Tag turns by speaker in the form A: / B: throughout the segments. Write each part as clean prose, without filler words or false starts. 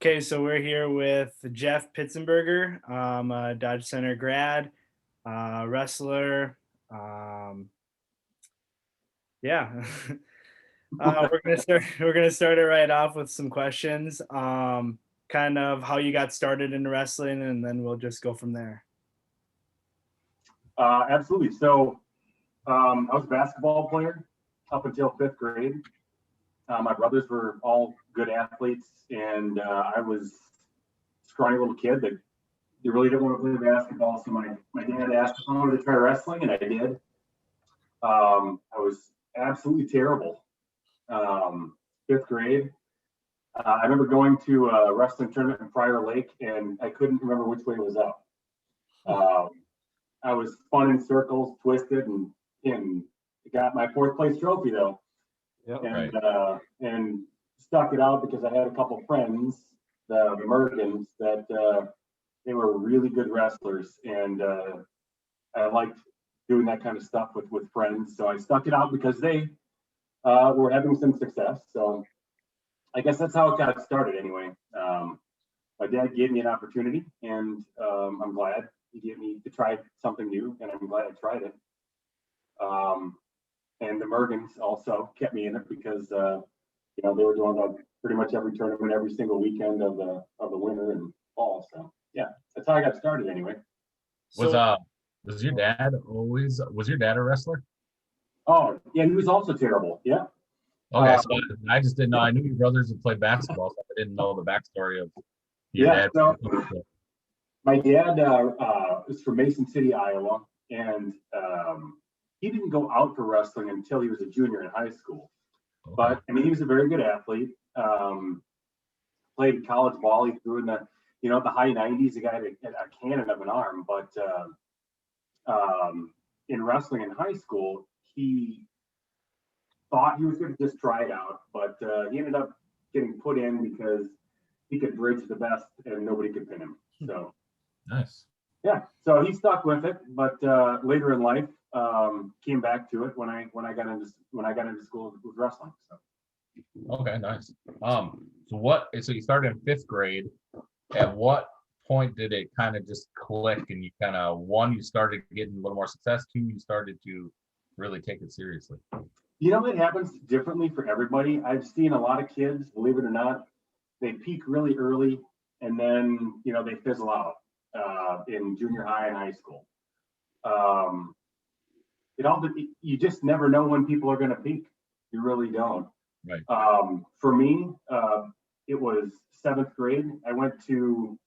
A: Okay, so we're here with Jeff Pitzenberger, a Dodge Center grad, wrestler. Um, yeah, we're gonna start. We're gonna start it right off with some questions. Kind of how you got started in wrestling, and then we'll just go from there.
B: Absolutely. So I was a basketball player up until fifth grade. My brothers were all good athletes, and I was a scrawny little kid that you really didn't want to play basketball. So my dad asked if I wanted to try wrestling, and I did. I was absolutely terrible. Fifth grade. I remember going to a wrestling tournament in Prior Lake, and I couldn't remember which way was up. I was spun in circles, twisted, and got my fourth place trophy though.
A: Yep.
B: And stuck it out because I had a couple friends, the Morgens, that they were really good wrestlers, and I liked doing that kind of stuff with friends. So I stuck it out because they were having some success. So I guess that's how it got started anyway. My dad gave me an opportunity, and I'm glad he gave me to try something new, and I'm glad I tried it. And the Morgens also kept me in it because they were doing pretty much every tournament every single weekend of the winter and fall. So yeah, that's how I got started anyway.
C: Was your dad a wrestler?
B: Oh yeah, he was also terrible. Yeah.
C: Okay, so I just didn't know. I knew your brothers had played basketball, so I didn't know the backstory of your dad.
B: So my dad is from Mason City, Iowa, and he didn't go out for wrestling until he was a junior in high school. Okay. But I mean, he was a very good athlete. Played college ball. He threw in the high 90s. The guy had a cannon of an arm. But in wrestling in high school, he thought he was going to just try it out, but he ended up getting put in because he could bridge the best and nobody could pin him. So
C: nice.
B: Yeah, so he stuck with it, but later in life, came back to it when I got into school with wrestling. So
C: okay, nice. So you started in fifth grade. At what point did it kind of just click and you kind of, one, you started getting a little more success, two, you started to really take it seriously?
B: It happens differently for everybody. I've seen a lot of kids, believe it or not, they peak really early and then they fizzle out in junior high and high school. You just never know when people are going to peak. You really don't.
C: Right.
B: For me, it was seventh grade. I went to,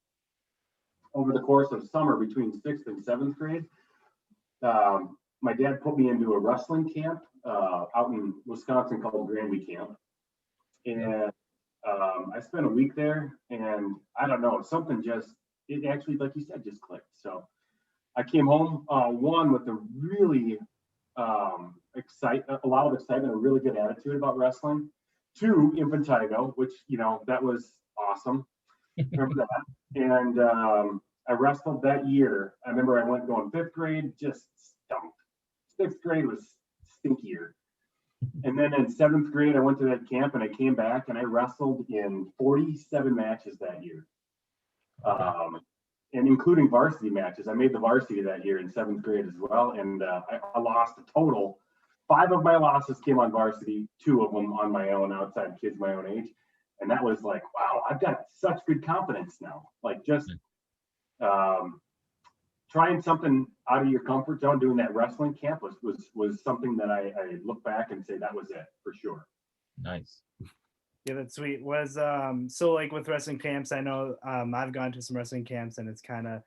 B: over the course of summer between sixth and seventh grade, my dad put me into a wrestling camp out in Wisconsin called Granby Camp. And I spent a week there, and I don't know, it actually, like you said, just clicked. So I came home, one, with a really a lot of excitement, a really good attitude about wrestling. Two, Infantigo, which, that was awesome. Remember that? And I wrestled that year. I remember I went going fifth grade, just stumped. Sixth grade was stinkier. And then in seventh grade, I went to that camp and I came back and I wrestled in 47 matches that year. And including varsity matches. I made the varsity that year in seventh grade as well. And I lost a total. 5 of my losses came on varsity, 2 of them on my own, outside kids my own age. And that was like, wow, I've got such good confidence now. Like just trying something out of your comfort zone, doing that wrestling camp was something that I look back and say that was it for sure.
C: Nice.
A: Yeah, that's sweet. Was so like with wrestling camps, I know I've gone to some wrestling camps and it's kind of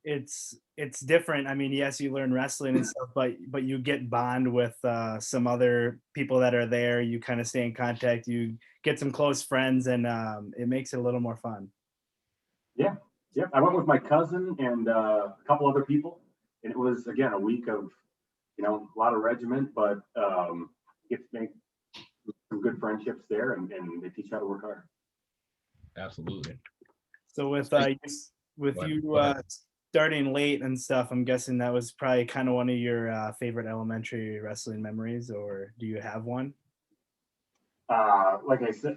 A: it's different. I mean, yes, you learn wrestling and stuff, but you get bond with some other people that are there. You kind of stay in contact. You get some close friends, and it makes it a little more fun.
B: Yeah. I went with my cousin and a couple other people, and it was again a week of a lot of regiment, but get to make some good friendships there, and they teach you how to work hard.
C: Absolutely.
A: So with you starting late and stuff, I'm guessing that was probably kind of one of your favorite elementary wrestling memories, or do you have one?
B: Like I said,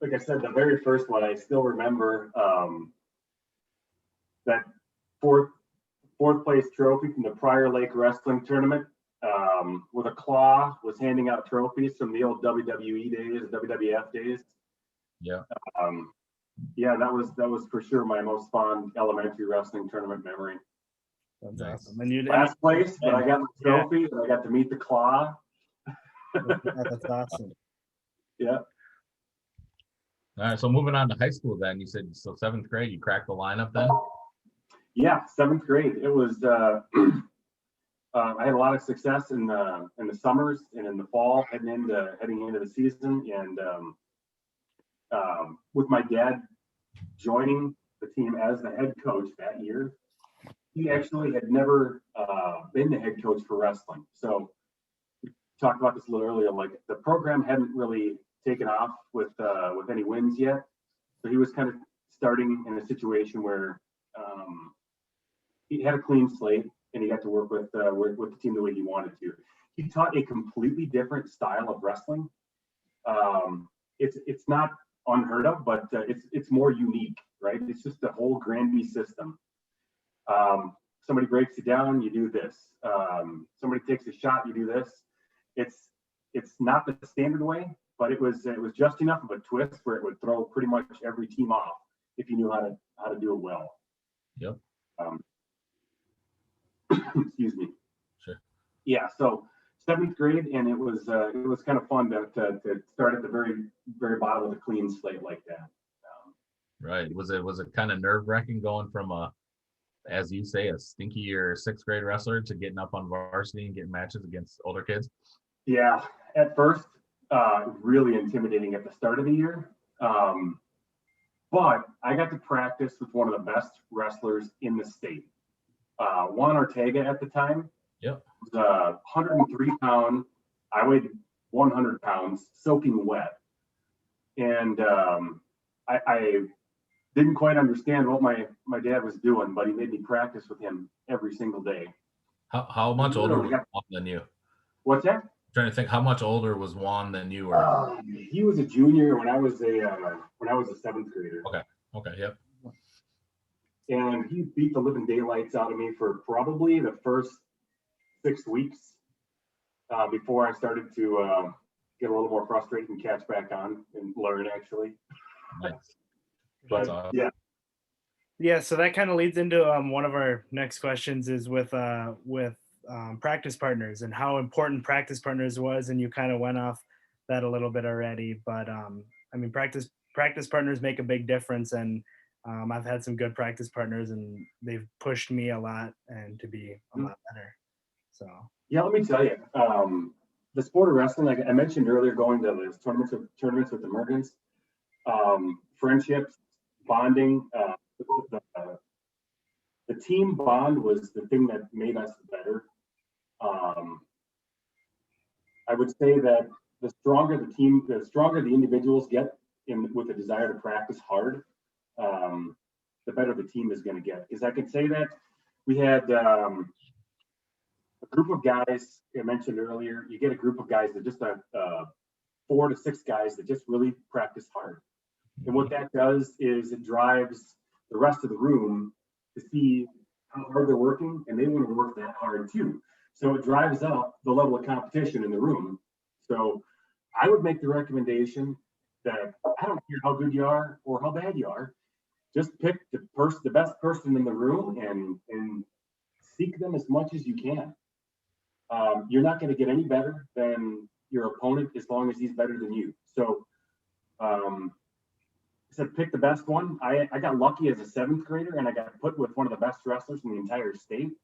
B: like I said, the very first one, I still remember that fourth place trophy from the Prior Lake Wrestling Tournament, with a claw, was handing out trophies from the old WWE days, WWF days.
C: Yeah.
B: Yeah, that was for sure my most fond elementary wrestling tournament memory.
A: That's
C: Nice.
A: awesome. And you
B: Last place, but I got my trophy and I got to meet the claw.
A: that's awesome.
B: Yeah.
C: All right. So moving on to high school, then you said so 7th grade, you cracked the lineup then.
B: Yeah, 7th grade. It was. I had a lot of success in the summers and in the fall, heading into the season, and with my dad joining the team as the head coach that year. He actually had never been the head coach for wrestling. So we talked about this a little earlier. Like the program hadn't really taken off with any wins yet. So he was kind of starting in a situation where he had a clean slate and he got to work with the team the way he wanted to. He taught a completely different style of wrestling. It's not unheard of, but it's more unique, right? It's just the whole Granby system. Somebody breaks you down, you do this. Somebody takes a shot, you do this. It's not the standard way, but it was just enough of a twist where it would throw pretty much every team off if you knew how to do it well.
C: Yep.
B: Excuse me.
C: Sure.
B: Yeah. So 7th grade, and it was kind of fun to start at the very very bottom with a clean slate like that.
C: Right. Was it kind of nerve-wracking going from as you say, a stinkier 6th grade wrestler to getting up on varsity and getting matches against older kids?
B: Yeah, at first, really intimidating at the start of the year. But I got to practice with one of the best wrestlers in the state. Juan Ortega at the time.
C: Yep.
B: Was 103 pound. I weighed 100 pounds, soaking wet. And I didn't quite understand what my dad was doing, but he made me practice with him every single day.
C: How much older was Juan than you?
B: What's that?
C: I'm trying to think, how much older was Juan than you were?
B: He was a junior when I was a 7th grader.
C: Okay, yep.
B: And he beat the living daylights out of me for probably the first 6 weeks before I started to get a little more frustrated and catch back on and learn actually.
C: Nice.
B: But
C: awesome.
A: Yeah, so that kind of leads into one of our next questions is with practice partners and how important practice partners was, and you kind of went off that a little bit already, but I mean practice partners make a big difference, and I've had some good practice partners and they've pushed me a lot and to be a lot better. So
B: yeah, let me tell you, the sport of wrestling, like I mentioned earlier, going to those tournaments with the Morgans, friendships, bonding, the team bond was the thing that made us better. I would say that the stronger the individuals get with a desire to practice hard, the better the team is going to get. Because I could say that we had a group of guys I mentioned earlier. You get a group of guys that just 4 to 6 guys that just really practice hard. And what that does is it drives the rest of the room to see how hard they're working, and they want to work that hard too. So it drives up the level of competition in the room. So I would make the recommendation that I don't care how good you are or how bad you are, just pick the best person in the room and seek them as much as you can. You're not going to get any better than your opponent as long as he's better than you. So I said pick the best one. I got lucky as a 7th grader and I got put with one of the best wrestlers in the entire state.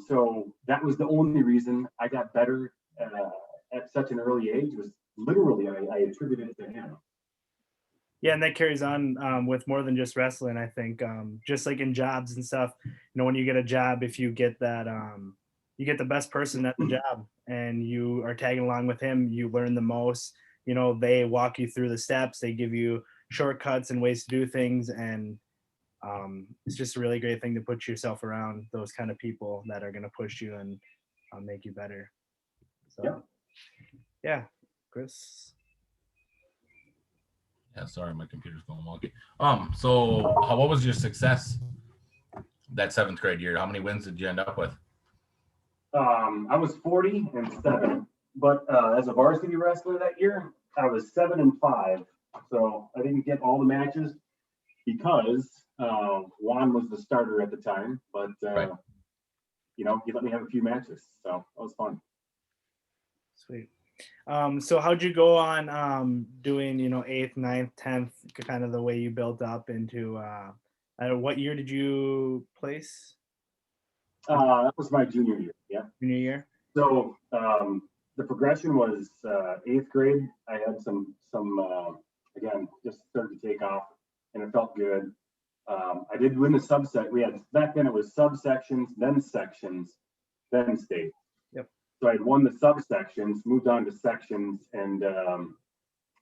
B: So that was the only reason I got better at such an early age. Was literally I attributed it to him.
A: yeah, and that carries on with more than just wrestling. I think just like in jobs and stuff, when you get a job, if you get that, you get the best person at the job and you are tagging along with him, you learn the most. They walk you through the steps, they give you shortcuts and ways to do things, and it's just a really great thing to put yourself around those kind of people that are going to push you and make you better. So yeah, Chris.
C: Yeah, sorry, my computer's going wonky. So what was your success that 7th grade year? How many wins did you end up with?
B: I was 40-7, but as a varsity wrestler that year, I was 7-5. So I didn't get all the matches because Juan was the starter at the time, but
C: Right.
B: you know, he let me have a few matches, so that was fun.
A: Sweet. So how'd you go on doing, 8th, 9th, 10th, kind of the way you built up into what year did you place?
B: That was my junior year, yeah.
A: Junior year?
B: So the progression was 8th grade. I had some again, just started to take off, and it felt good. I did win the subset. We had back then it was subsections, then sections, then state.
A: Yep.
B: So I had won the subsections, moved on to sections, and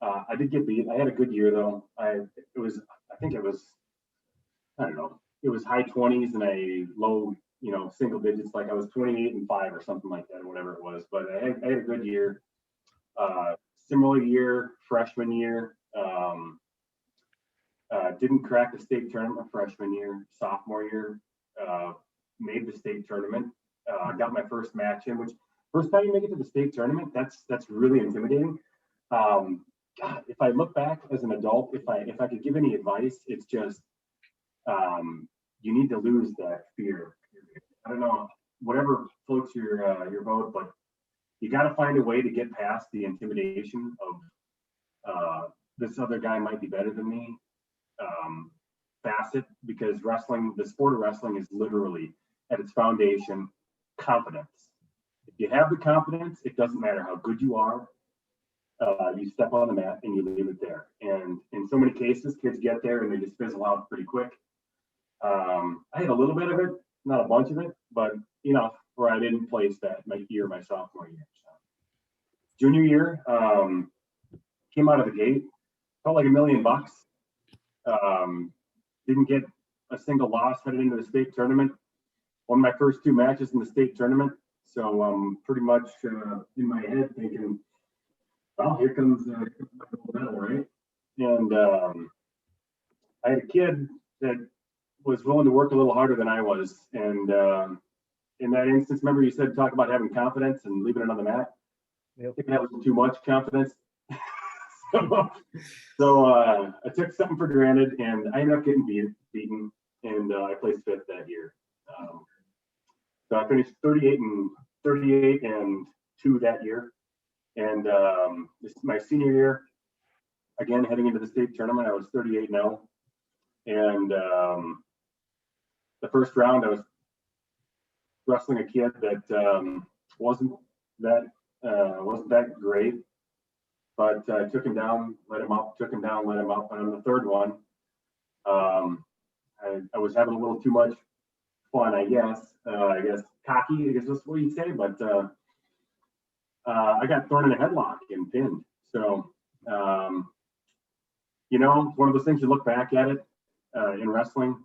B: I did get beat. I had a good year though. I think it was I don't know. It was high 20s and a low, single digits. Like I was 28-5 or something like that, or whatever it was. But I had a good year. Similar year, freshman year. Didn't crack the state tournament freshman year. Sophomore year, made the state tournament. Got my first match in. Which first time you make it to the state tournament, that's really intimidating. God, if I look back as an adult, if I could give any advice, it's just you need to lose that fear. I don't know, whatever floats your boat, but you got to find a way to get past the intimidation of this other guy might be better than me facet, because wrestling, the sport of wrestling, is literally at its foundation confidence. If you have the confidence, it doesn't matter how good you are. You step on the mat and you leave it there. And in so many cases, kids get there and they just fizzle out pretty quick. I had a little bit of it, not a bunch of it, but enough where I didn't place that my sophomore year. So. Junior year, came out of the gate, felt like $1 million. Didn't get a single loss headed into the state tournament. Won my first 2 matches in the state tournament. So I'm pretty much in my head thinking, well, here comes my gold medal, right? And I had a kid that was willing to work a little harder than I was. And in that instance, remember you said talk about having confidence and leaving it on the mat?
A: Yep.
B: I think that was too much confidence. so I took something for granted, and I ended up getting beaten, and I placed 5th that year. So I finished 38 and 2 that year. And this is my senior year. Again, heading into the state tournament, I was 38-0. And the first round, I was wrestling a kid that wasn't that great, but I took him down, let him up, took him down, let him up. And on the third one, I was having a little too much fun, I guess. Cocky, I guess that's what you'd say. But I got thrown in a headlock and pinned. So, one of those things you look back at it in wrestling.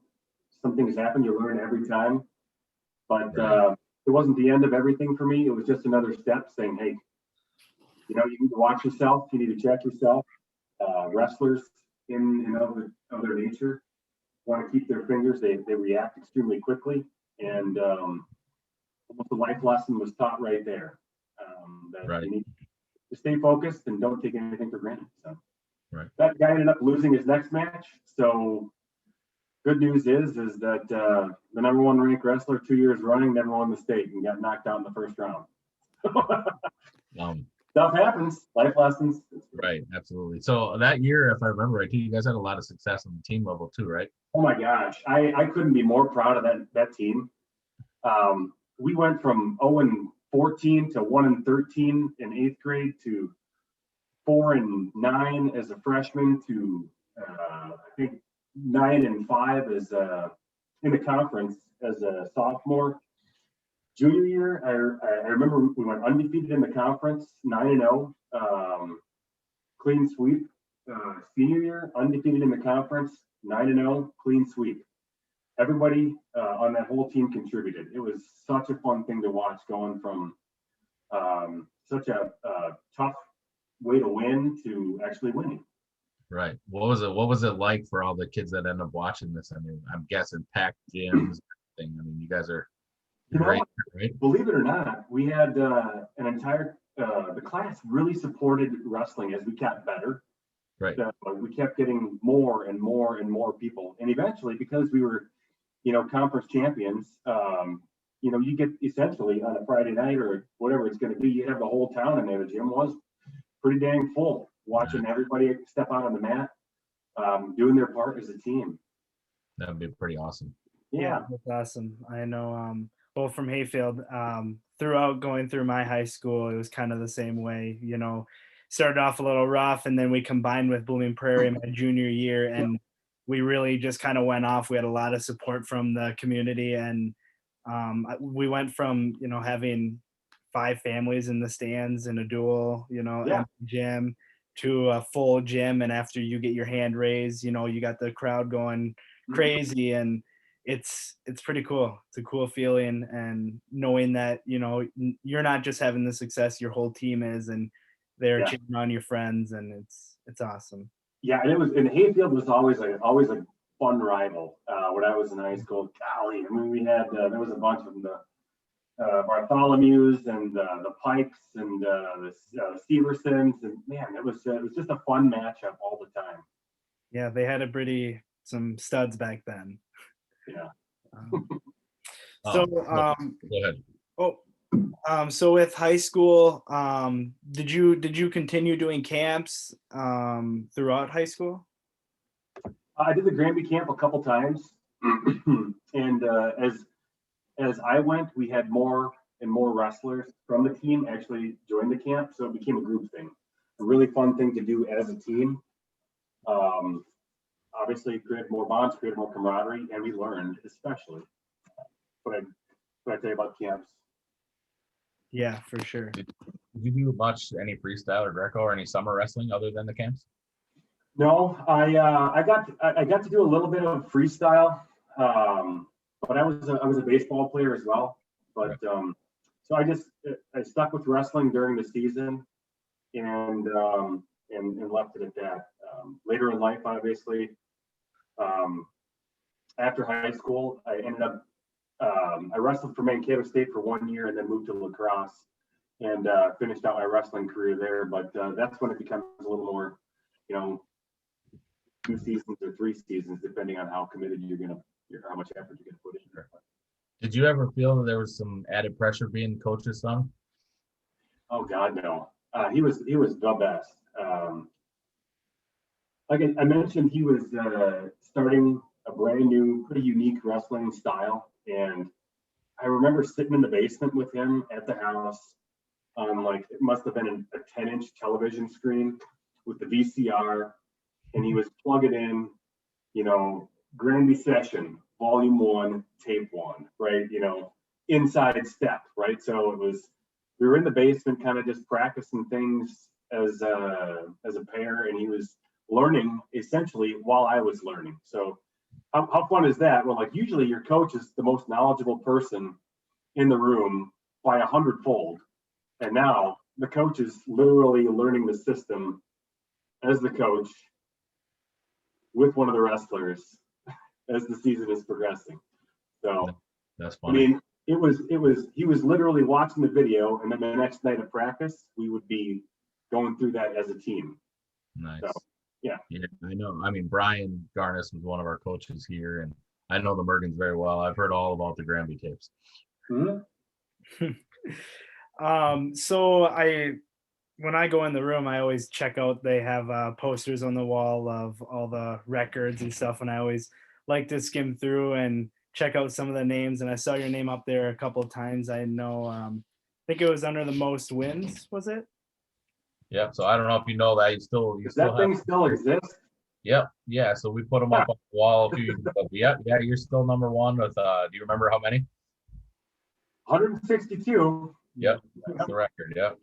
B: Some things happen, you learn every time. But it wasn't the end of everything for me. It was just another step saying, hey, you need to watch yourself. You need to check yourself. Wrestlers in of their nature want to keep their fingers. They react extremely quickly. And almost a life lesson was taught right there. That you need to stay focused and don't take anything for granted. So that guy ended up losing his next match. So good news is that the number 1 ranked wrestler 2 years running never won the state and got knocked out in the first round. Stuff happens, life lessons.
C: Right, absolutely. So that year, if I remember right, you guys had a lot of success on the team level too, right?
B: Oh my gosh, I couldn't be more proud of that team. We went from 0-14 to 1-13 in 8th grade to 4-9 as a freshman to I think 9-5 as in the conference as a sophomore. Junior year, I remember we went undefeated in the conference, 9-0, clean sweep. Senior year, undefeated in the conference, 9-0, clean sweep. Everybody on that whole team contributed. It was such a fun thing to watch, going from such a tough way to win to actually winning.
C: Right. What was it like for all the kids that end up watching this? I mean, I'm guessing packed gyms, everything. I mean, you guys are
B: You know
C: great,
B: what?
C: right?
B: Believe it or not, we had an entire the class really supported wrestling as we got better.
C: Right.
B: We kept getting more and more and more people, and eventually, because we were, conference champions, you get essentially on a Friday night or whatever it's going to be, you have the whole town in there. The gym was pretty dang full, watching everybody step out on the mat, doing their part as a team.
C: That would be pretty awesome.
B: Yeah.
A: That's awesome. I know both from Hayfield, throughout going through my high school, it was kind of the same way, started off a little rough, and then we combined with Blooming Prairie my junior year, and we really just kind of went off. We had a lot of support from the community, and we went from, having 5 families in the stands in a dual, empty gym, to a full gym. And after you get your hand raised, you got the crowd going crazy, and it's pretty cool. It's a cool feeling, and knowing that, you're not just having the success, your whole team is, and they're cheering on your friends, and it's awesome.
B: Yeah, and Hayfield was always a fun rival when I was in high school. Golly, I mean, we had there was a bunch of them, the Bartholomew's and the Pikes and the Steversons, and man, it was just a fun matchup all the time.
A: Yeah, they had some studs back then.
B: Yeah.
A: So
C: go ahead.
A: So with high school, did you continue doing camps throughout high school?
B: I did the Granby camp a couple times, and as I went, we had more and more wrestlers from the team actually join the camp, so it became a group thing, a really fun thing to do as a team. Obviously, created more bonds, created more camaraderie, and we learned, especially. What I tell you about camps.
A: Yeah, for sure.
C: Did you do any freestyle or Greco or any summer wrestling other than the camps?
B: No, I got to do a little bit of freestyle, but I was a baseball player as well. But so I stuck with wrestling during the season, and left it at that. Later in life, obviously, after high school, I ended up I wrestled for Mankato State for 1 year, and then moved to lacrosse, and finished out my wrestling career there. But that's when it becomes a little more, 2 seasons or 3 seasons, depending on how committed how much effort you're gonna put in there.
C: Did you ever feel that there was some added pressure being coach's son?
B: Oh God, no. He was the best. Like I mentioned, he was starting a brand new, pretty unique wrestling style, and I remember sitting in the basement with him at the house on it must have been a 10-inch television screen with the VCR, and he was plugging in, Granby Session, Volume 1, Tape 1, right? Inside step, right? So we were in the basement kind of just practicing things as a pair, and he was learning essentially while I was learning. So how fun is that? Well, usually your coach is the most knowledgeable person in the room by 100-fold. And now the coach is literally learning the system as the coach with one of the wrestlers as the season is progressing. So
C: that's funny.
B: I mean, he was literally watching the video, and then the next night of practice, we would be going through that as a team.
C: Nice.
B: So, yeah,
C: I know. I mean, Brian Garnis was one of our coaches here, and I know the Morgans very well. I've heard all about the Granby tapes.
B: Mm-hmm.
A: So when I go in the room, I always check out, they have posters on the wall of all the records and stuff, and I always like to skim through and check out some of the names, and I saw your name up there a couple of times. I know, I think it was under the most wins, was it?
C: Yep. So I don't know if you know that
B: Thing still exists?
C: Yep. Yeah. So we put them up on the wall a few years ago. Yeah. You're still number one with. Do you remember how many?
B: 162.
C: Yep. That's the record. Yep.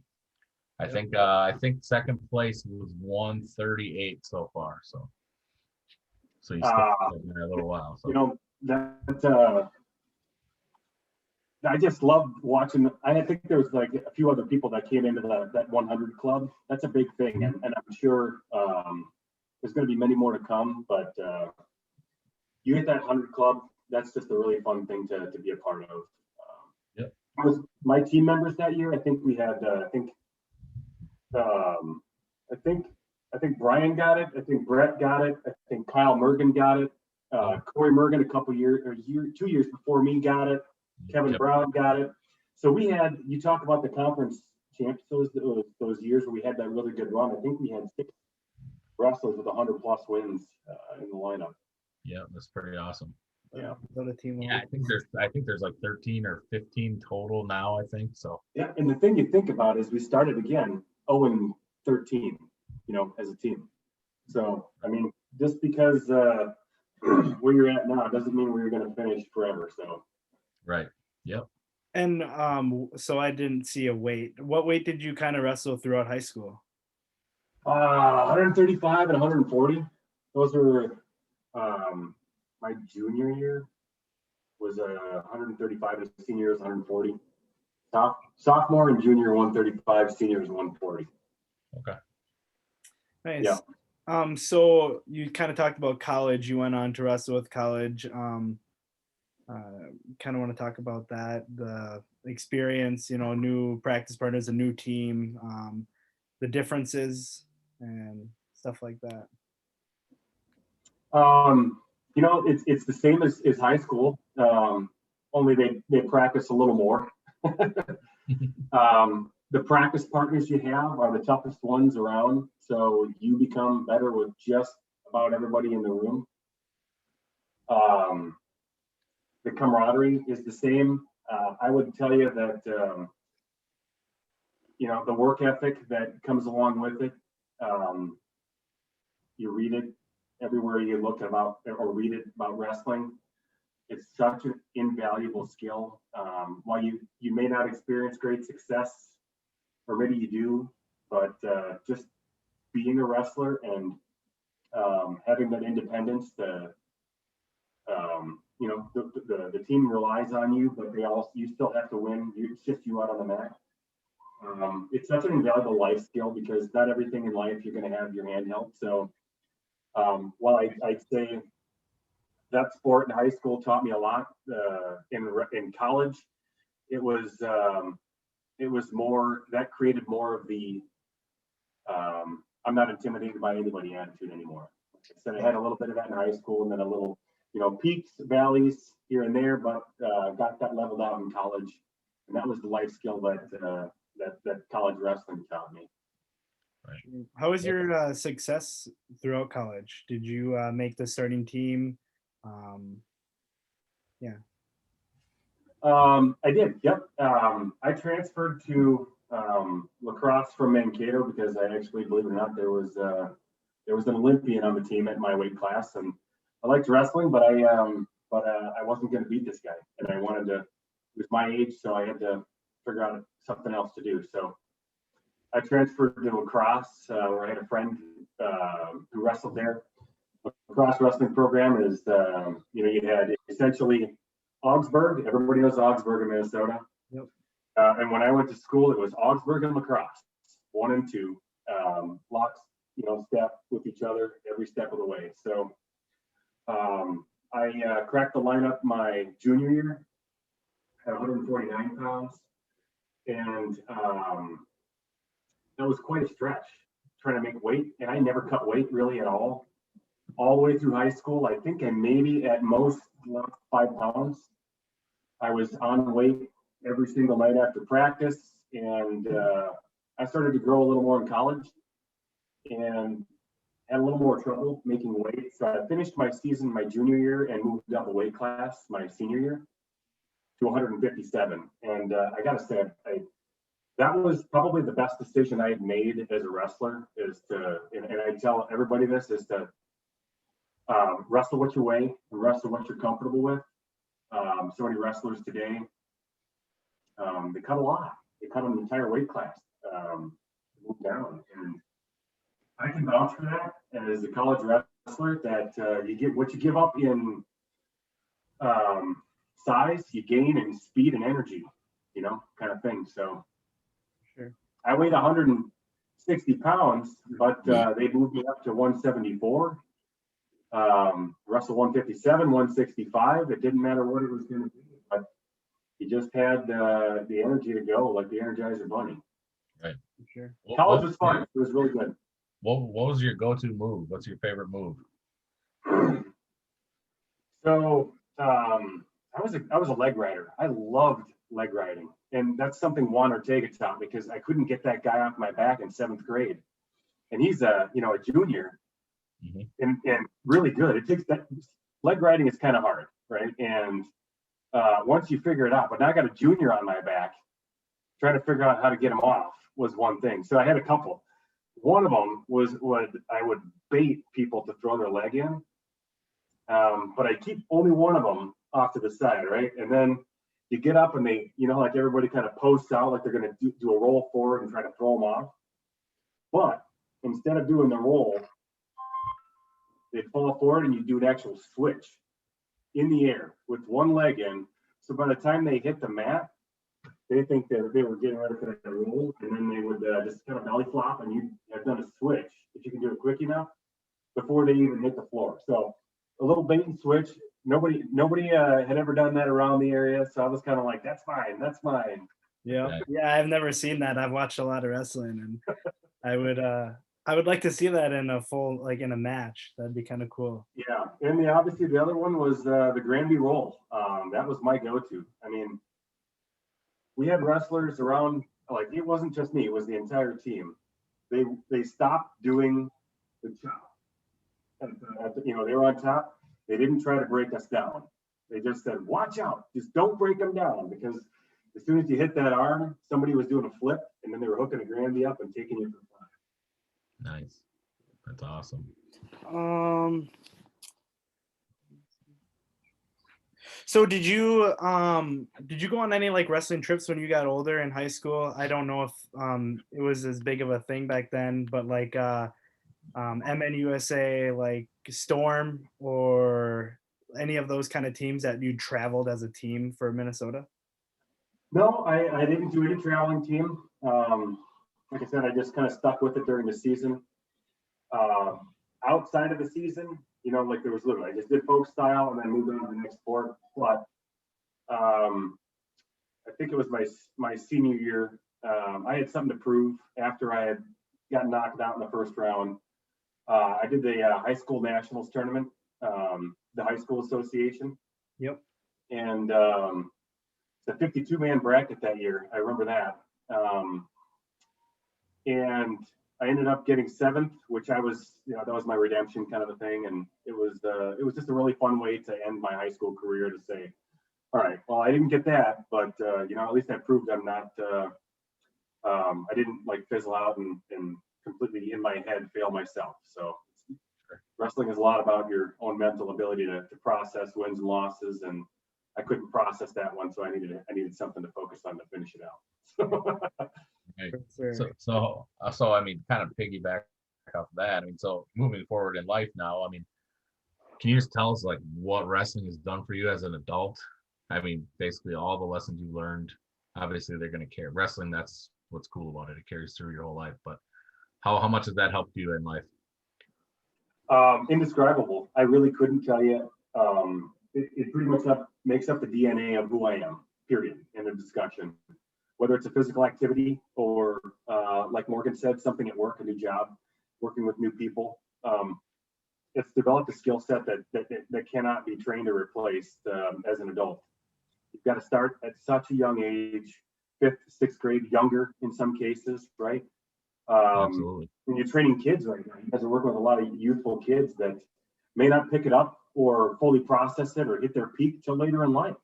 C: I think second place was 138 so far. So you still been there a little while. So
B: I just loved watching. I think there was a few other people that came into that 100 club. That's a big thing, and I'm sure there's going to be many more to come, but you hit that 100 club. That's just a really fun thing to be a part of.
C: Yep.
B: My team members that year, I think we had, I think Brian got it. I think Brett got it. I think Kyle Morgan got it. Corey Morgan a couple years, 2 years before me got it. Kevin Brown got it. So we had, you talk about the conference champs, those years where we had that really good run. I think we had 6 wrestlers with 100+ wins in the lineup.
C: Yeah, that's pretty awesome.
B: Yeah.
C: Yeah, I think there's like 13 or 15 total now, I think. So
B: yeah, and the thing you think about is we started again 0-13, as a team. So I mean, just because where you're at now doesn't mean where you're going to finish forever. So
C: right. Yep.
A: And so I didn't see a weight. What weight did you kind of wrestle throughout high school?
B: 135 and 140. Those were my junior year was 135, and senior year was 140. Sophomore and junior 135, seniors 140.
C: Okay.
A: Nice.
B: Yeah.
A: So you kind of talked about college. You went on to wrestle with college. Kind of want to talk about that, the experience, new practice partners, a new team, the differences and stuff like that.
B: It's the same as high school, only they practice a little more. The practice partners you have are the toughest ones around, so you become better with just about everybody in the room. The camaraderie is the same. I would tell you that the work ethic that comes along with it. You read it everywhere you look about or read it about wrestling. It's such an invaluable skill. While you may not experience great success, or maybe you do, but just being a wrestler and having that independence, the team relies on you, but you still have to win. It's just you out on the mat. It's such an invaluable life skill because not everything in life you're going to have your hand held. So while I'd say that sport in high school taught me a lot, in college, it was more, that created more of the I'm not intimidated by anybody attitude anymore. So I had a little bit of that in high school, and then a little, peaks, valleys here and there, but got that leveled out in college, and that was the life skill that college wrestling taught me.
A: Right. How was your success throughout college? Did you make the starting team? Yeah.
B: I did. Yep. I transferred to lacrosse from Mankato because I actually, believe it or not, there was an Olympian on the team at my weight class, and I liked wrestling, but I wasn't going to beat this guy, and I wanted to. He was my age, so I had to figure out something else to do. So I transferred to lacrosse, where I had a friend who wrestled there. Lacrosse wrestling program is, you had essentially Augsburg. Everybody knows Augsburg in Minnesota.
A: Yep.
B: And when I went to school, it was Augsburg and lacrosse, 1 and 2, lots, step with each other every step of the way. So I cracked the lineup my junior year at 149 pounds, and that was quite a stretch trying to make weight. And I never cut weight really at all the way through high school. I think I maybe at most lost 5 pounds. I was on weight every single night after practice, and I started to grow a little more in college and had a little more trouble making weight. So I finished my season my junior year and moved up a weight class my senior year to 157. And I gotta say, that was probably the best decision I had made as a wrestler, is to, and I tell everybody this, is to wrestle what you weigh and wrestle what you're comfortable with. So many wrestlers today, they cut a lot. They cut an entire weight class, move down. And I can vouch for that as a college wrestler, that you get what you give up in size, you gain in speed and energy, kind of thing. So
A: sure.
B: I weighed 60 pounds, but they moved me up to 174. Wrestle 157, 165. It didn't matter what it was going to be, but he just had the energy to go, like the Energizer Bunny.
C: Right.
A: Sure.
B: College was fun. It was really good.
C: What was your go-to move? What's your favorite move?
B: So I was a leg rider. I loved leg riding, and that's something Juan Ortega taught me because I couldn't get that guy off my back in 7th grade, and he's a junior, and really good. It takes that leg riding is kind of hard, right? And once you figure it out, but now I got a junior on my back, trying to figure out how to get him off was one thing. So I had a couple. One of them was I would bait people to throw their leg in, but I keep only one of them off to the side, right? And then you get up and they, like everybody kind of posts out like they're going to do a roll forward and try to throw them off. But instead of doing the roll, they fall forward and you do an actual switch in the air with one leg in. So by the time they hit the mat, they think that they were getting ready for that roll, and then they would just kind of belly flop, and you have done a switch if you can do it quick enough before they even hit the floor. So a little bait and switch. Nobody had ever done that around the area, so I was kind of like, "That's mine, that's mine."
A: Yeah, I've never seen that. I've watched a lot of wrestling, and I would like to see that in a full, like in a match. That'd be kind of cool.
B: Yeah, and obviously the other one was the Granby roll. That was my go-to. I mean, we had wrestlers around, like it wasn't just me, it was the entire team. They stopped doing the chop. They were on top. They didn't try to break us down. They just said, watch out, just don't break them down, because as soon as you hit that arm, somebody was doing a flip, and then they were hooking a Granby up and taking you for 5.
C: Nice. That's awesome.
A: So did you go on any like wrestling trips when you got older in high school? I don't know if it was as big of a thing back then, but like MNUSA, like Storm, or any of those kind of teams that you traveled as a team for Minnesota?
B: No, I didn't do any traveling team. Like I said, I just kind of stuck with it during the season. Outside of the season, like there was literally, I just did folk style and then moved on to the next sport. But I think it was my senior year. I had something to prove after I had gotten knocked out in the first round. I did the high school nationals tournament, the high school association.
A: Yep.
B: And the 52-man bracket that year, I remember that. And I ended up getting 7th, which I was, that was my redemption kind of a thing. And it was just a really fun way to end my high school career, to say, all right, well, I didn't get that, but at least I proved I'm not, I didn't like fizzle out and completely in my head fail myself. So wrestling is a lot about your own mental ability to process wins and losses. And I couldn't process that one. So I needed something to focus on to finish it out.
C: Right.
A: Sure.
C: So I mean, kind of piggyback off of that. I mean, so moving forward in life now, I mean, can you just tell us like what wrestling has done for you as an adult? I mean, basically all the lessons you learned, obviously they're going to carry. Wrestling, that's what's cool about it. It carries through your whole life. But how much has that helped you in life?
B: Indescribable. I really couldn't tell you. It pretty much makes up the DNA of who I am, period, in a discussion. Whether it's a physical activity or, like Morgan said, something at work, a new job, working with new people. It's developed a skill set that cannot be trained or replaced as an adult. You've got to start at such a young age, 5th, 6th grade, younger in some cases, right?
C: Absolutely.
B: When you're training kids right now, you guys are working with a lot of youthful kids that may not pick it up or fully process it or hit their peak till later in life.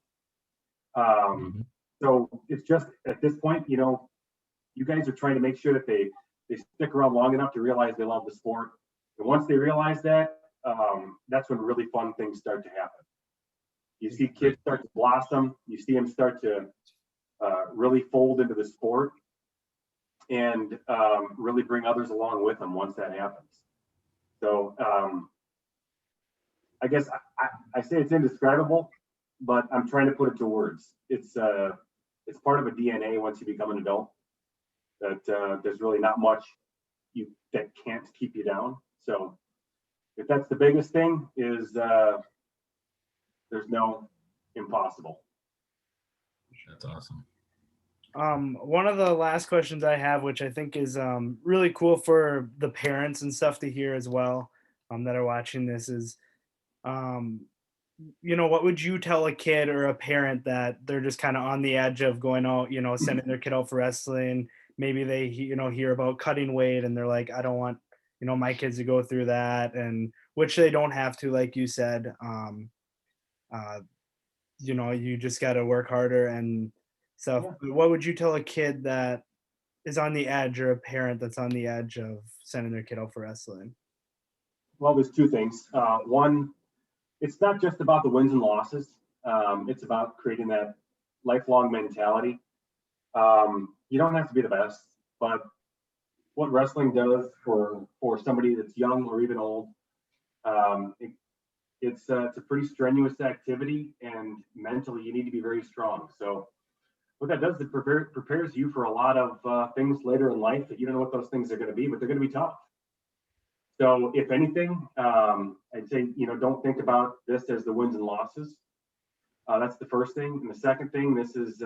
B: So it's just at this point, you guys are trying to make sure that they stick around long enough to realize they love the sport. And once they realize that, that's when really fun things start to happen. You see kids start to blossom. You see them start to really fold into the sport and really bring others along with them once that happens. So I guess I say it's indescribable, but I'm trying to put it to words. It's part of a DNA once you become an adult, that there's really not much that can't keep you down. So if that's the biggest thing, is there's no impossible.
C: That's awesome.
A: One of the last questions I have, which I think is really cool for the parents and stuff to hear as well, that are watching this, is what would you tell a kid or a parent that they're just kind of on the edge of going out, sending their kid out for wrestling? Maybe they, hear about cutting weight and they're like, I don't want, my kids to go through that, and which they don't have to, like you said. Uh, you just got to work harder and stuff.
B: Yeah.
A: What would you tell a kid that is on the edge, or a parent that's on the edge of sending their kid out for wrestling?
B: Well, there's two things. One, it's not just about the wins and losses. It's about creating that lifelong mentality. You don't have to be the best, but what wrestling does for somebody that's young or even old, it's a pretty strenuous activity, and mentally you need to be very strong. So what that does, it prepares you for a lot of things later in life that you don't know what those things are going to be, but they're going to be tough. So if anything, I'd say, don't think about this as the wins and losses. That's the first thing. And the second thing, this is,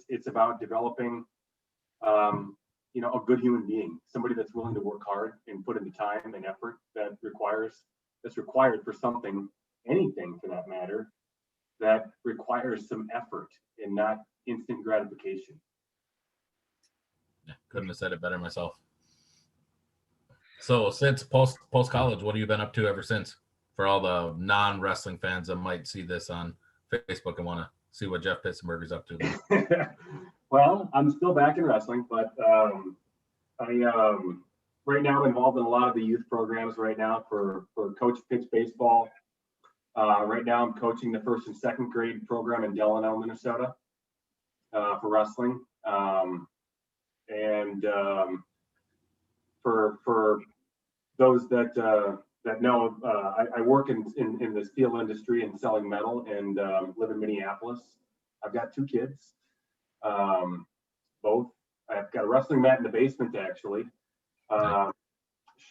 B: it's about developing, a good human being, somebody that's willing to work hard and put in the time and effort that's required for something, anything for that matter, that requires some effort and not instant gratification.
C: Yeah, couldn't have said it better myself. So since post college, what have you been up to ever since? For all the non-wrestling fans that might see this on Facebook and want to see what Jeff Pitzenberger's up to.
B: Well, I'm still back in wrestling, but I right now I'm involved in a lot of the youth programs right now for coach pitch baseball. Right now I'm coaching the 1st and 2nd grade program in Delano, Minnesota, for wrestling. For those that know, I work in the steel industry and selling metal, and live in Minneapolis. I've got 2 kids. Both. I've got a wrestling mat in the basement, actually.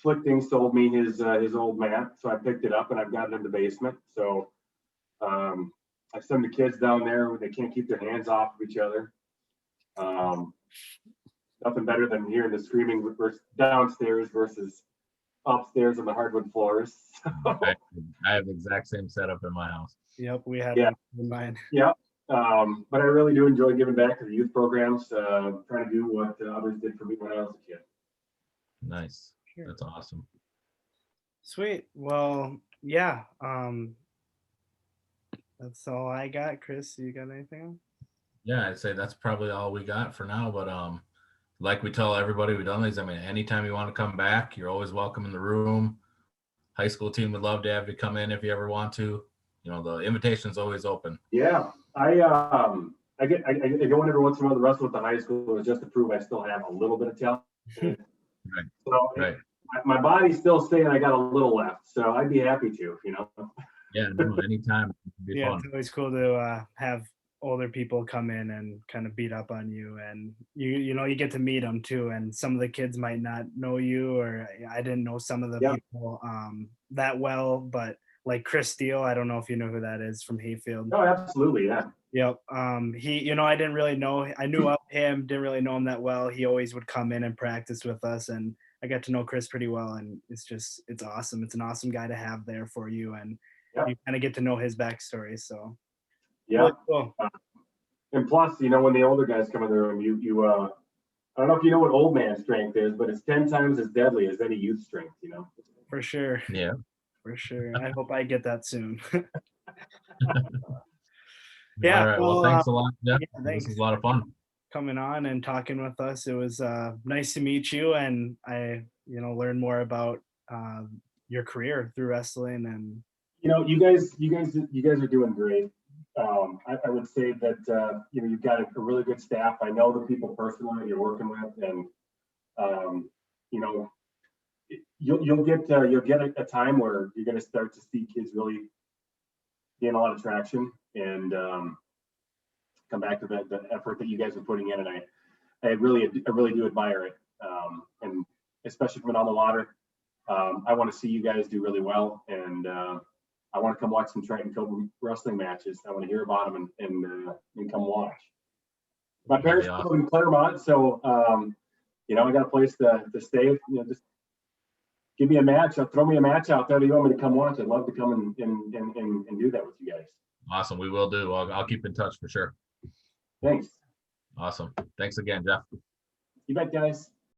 B: Schlichting sold me his old mat, so I picked it up and I've got it in the basement. So I send the kids down there when they can't keep their hands off of each other. Nothing better than hearing the screaming downstairs versus upstairs on the hardwood floors.
C: I have the exact same setup in my house.
A: Yep, we have
B: Yeah.
A: in mine.
B: Yeah. But I really do enjoy giving back to the youth programs, trying to do what others did for me when I was a kid.
C: Nice.
A: Sure.
C: That's awesome.
A: Sweet. Well, yeah. That's all I got. Chris, you got anything?
C: Yeah, I'd say that's probably all we got for now. But like we tell everybody we've done these, I mean, anytime you want to come back, you're always welcome in the room. High school team would love to have you come in if you ever want to. The invitation's always open.
B: Yeah, I go in every once in a while to wrestle with the high school just to prove I still have a little bit of talent.
C: Right.
B: So
C: Right.
B: My body's still saying I got a little left, so I'd be happy to,
C: Yeah, no, anytime. It'd be fun.
A: It's always cool to have older people come in and kind of beat up on you, and you get to meet them too, and some of the kids might not know you, or I didn't know some of the people that well, but like Chris Steele, I don't know if you know who that is from Hayfield.
B: Oh, absolutely, yeah.
A: Yep. He, I didn't really know, I knew of him, didn't really know him that well. He always would come in and practice with us, and I got to know Chris pretty well, and it's awesome. It's an awesome guy to have there for you, and you kind of get to know his backstory. So
B: yeah.
A: Really cool.
B: And plus, when the older guys come in the room, you I don't know if you know what old man strength is, but it's 10 times as deadly as any youth strength,
A: For sure.
C: Yeah.
A: For sure. I hope I get that soon.
C: Yeah. All right. Well, thanks a lot, Jeff.
A: Yeah,
C: this was a lot of fun.
A: Coming on and talking with us. It was nice to meet you, and I, learned more about your career through wrestling, and
B: you guys are doing great. I would say that you've got a really good staff. I know the people personally that you're working with, and you'll get a time where you're going to start to see kids really gain a lot of traction and come back to the effort that you guys are putting in, and I really do admire it. And especially from an alma mater. I want to see you guys do really well, and I want to come watch some Triton wrestling matches. I want to hear about them and come watch. My parents
C: That'd be
B: live in Claremont, so you know, I got a place to stay. You know, just give me a match. Throw me a match out there. Do you want me to come watch? I'd love to come and do that with you guys.
C: awesome. We will do. I'll keep in touch for sure.
B: Thanks.
C: Awesome. Thanks again, Jeff.
B: You bet, guys.